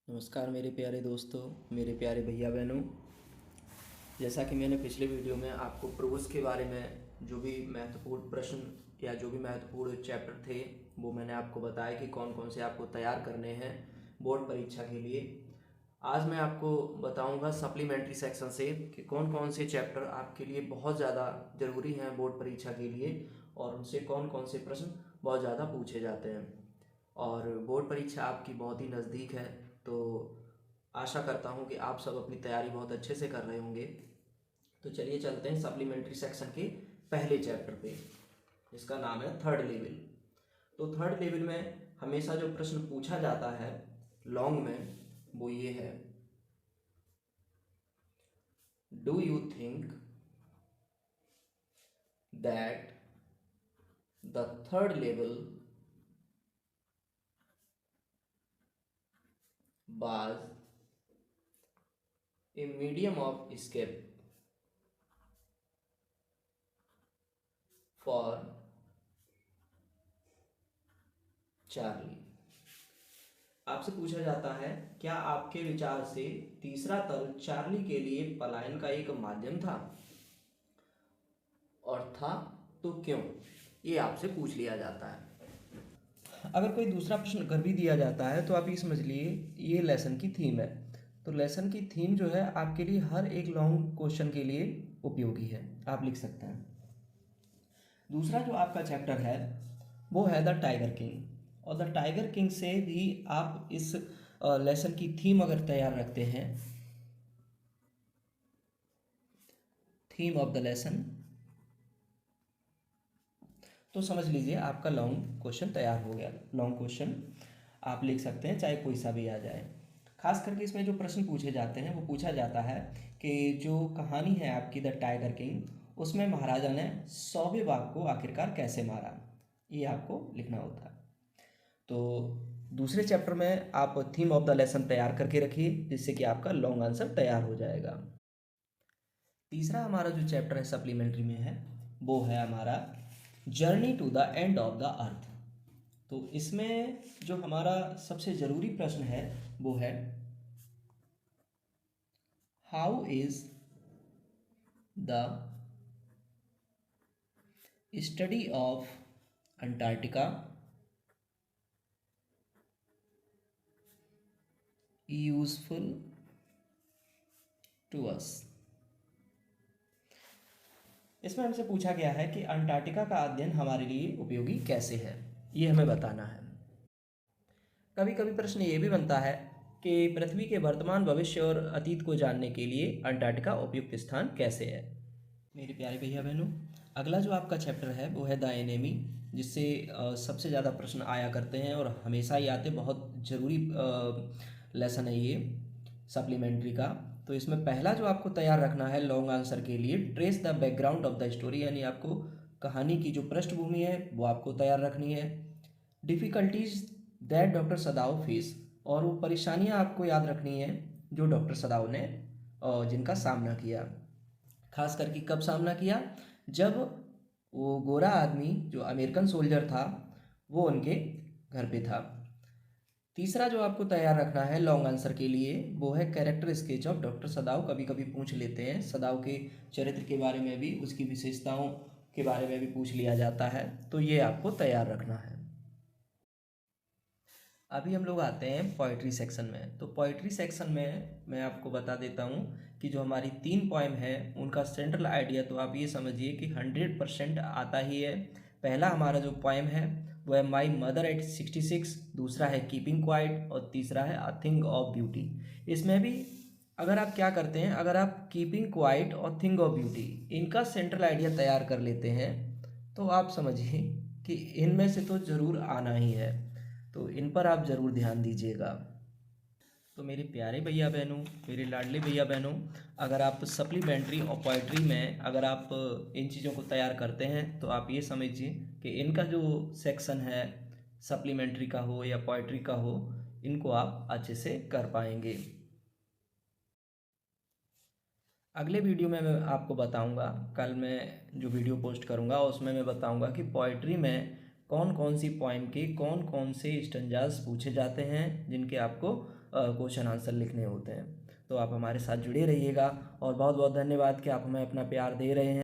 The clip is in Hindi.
नमस्कार मेरे प्यारे दोस्तों, मेरे प्यारे भैया बहनों। जैसा कि मैंने पिछले वीडियो में आपको प्रोज के बारे में जो भी महत्वपूर्ण प्रश्न या जो भी महत्वपूर्ण चैप्टर थे वो मैंने आपको बताया कि कौन कौन से आपको तैयार करने हैं बोर्ड परीक्षा के लिए। आज मैं आपको बताऊंगा सप्लीमेंट्री सेक्शन से कि कौन कौन से चैप्टर आपके लिए बहुत ज़्यादा ज़रूरी हैं बोर्ड परीक्षा के लिए और उनसे कौन कौन से प्रश्न बहुत ज़्यादा पूछे जाते हैं। और बोर्ड परीक्षा आपकी बहुत ही नज़दीक है, तो आशा करता हूँ कि आप सब अपनी तैयारी बहुत अच्छे से कर रहे होंगे। तो चलिए चलते हैं सप्लीमेंट्री सेक्शन के पहले चैप्टर पे, जिसका नाम है थर्ड लेवल। तो थर्ड लेवल में हमेशा जो प्रश्न पूछा जाता है लॉन्ग में वो ये है, do you think that the third level was a medium of escape for Charlie. आपसे पूछा जाता है, क्या आपके विचार से तीसरा तल चार्ली के लिए पलायन का एक माध्यम था, और था तो क्यों? ये आपसे पूछ लिया जाता है। अगर कोई दूसरा प्रश्न कर भी दिया जाता है तो आप ये समझ लिए ये लेसन की थीम है। तो लेसन की थीम जो है आपके लिए हर एक लॉन्ग क्वेश्चन के लिए उपयोगी है, आप लिख सकते हैं। दूसरा जो आपका चैप्टर है वो है द टाइगर किंग, और द टाइगर किंग से भी आप इस लेसन की थीम अगर तैयार रखते हैं, थीम ऑफ द लेसन, तो समझ लीजिए आपका लॉन्ग क्वेश्चन तैयार हो गया। लॉन्ग क्वेश्चन आप लिख सकते हैं चाहे कोई सा भी आ जाए। खास करके इसमें जो प्रश्न पूछे जाते हैं वो पूछा जाता है कि जो कहानी है आपकी द टाइगर किंग, उसमें महाराजा ने 100वें बाघ को आखिरकार कैसे मारा, ये आपको लिखना होता है। तो दूसरे चैप्टर में आप थीम ऑफ द लेसन तैयार करके रखिए, जिससे कि आपका लॉन्ग आंसर तैयार हो जाएगा। तीसरा हमारा जो चैप्टर है सप्लीमेंट्री में है वो है हमारा journey to the end of the earth. तो इसमें जो हमारा सबसे ज़रूरी प्रश्न है वो है, how is the study of Antarctica useful to us. इसमें हमसे पूछा गया है कि अंटार्कटिका का अध्ययन हमारे लिए उपयोगी कैसे है, ये हमें बताना है। कभी कभी प्रश्न ये भी बनता है कि पृथ्वी के वर्तमान, भविष्य और अतीत को जानने के लिए अंटार्कटिका उपयुक्त स्थान कैसे है। मेरे प्यारे भैया बहनों, अगला जो आपका चैप्टर है वो है द एनेमी, जिससे सबसे ज़्यादा प्रश्न आया करते हैं और हमेशा ही आते, बहुत ज़रूरी लेसन है ये सप्लीमेंट्री का। तो इसमें पहला जो आपको तैयार रखना है लॉन्ग आंसर के लिए, trace the background of the story, यानी आपको कहानी की जो पृष्ठभूमि है वो आपको तैयार रखनी है। डिफ़िकल्टीज दैट डॉक्टर सदाव फेस, और वो परेशानियाँ आपको याद रखनी है जो डॉक्टर सदाव ने जिनका सामना किया। खास करके कब सामना किया, जब वो गोरा आदमी जो अमेरिकन सोल्जर था वो उनके घर पे था। तीसरा जो आपको तैयार रखना है लॉन्ग आंसर के लिए वो है कैरेक्टर स्केच ऑफ डॉक्टर सदाव। कभी कभी पूछ लेते हैं सदाव के चरित्र के बारे में भी, उसकी विशेषताओं के बारे में भी पूछ लिया जाता है, तो ये आपको तैयार रखना है। अभी हम लोग आते हैं पोइट्री सेक्शन में। तो पोइट्री सेक्शन में मैं आपको बता देता हूँ कि जो हमारी 3 पोएम है उनका सेंट्रल आइडिया तो आप ये समझिए कि 100% आता ही है। पहला हमारा जो पोएम है वो है माई मदर एट 66, दूसरा है कीपिंग क्वाइट, और तीसरा है अ थिंग ऑफ ब्यूटी। इसमें भी अगर आप क्या करते हैं, अगर आप कीपिंग क्वाइट और थिंग ऑफ ब्यूटी इनका सेंट्रल आइडिया तैयार कर लेते हैं तो आप समझिए कि इनमें से तो ज़रूर आना ही है, तो इन पर आप ज़रूर ध्यान दीजिएगा। तो मेरे प्यारे भैया बहनों, मेरे लाडले भैया बहनों, अगर आप सप्लीमेंट्री और पोइट्री में अगर आप इन चीज़ों को तैयार करते हैं तो आप ये समझिए कि इनका जो सेक्शन है सप्लीमेंट्री का हो या पोइट्री का हो, इनको आप अच्छे से कर पाएंगे। अगले वीडियो में मैं आपको बताऊंगा, कल मैं जो वीडियो पोस्ट करूंगा उसमें मैं बताऊंगा कि पोइट्री में कौन कौन सी पोइम के कौन कौन से स्टैंजास पूछे जाते हैं जिनके आपको क्वेश्चन आंसर लिखने होते हैं। तो आप हमारे साथ जुड़े रहिएगा और बहुत बहुत धन्यवाद कि आप हमें अपना प्यार दे रहे हैं।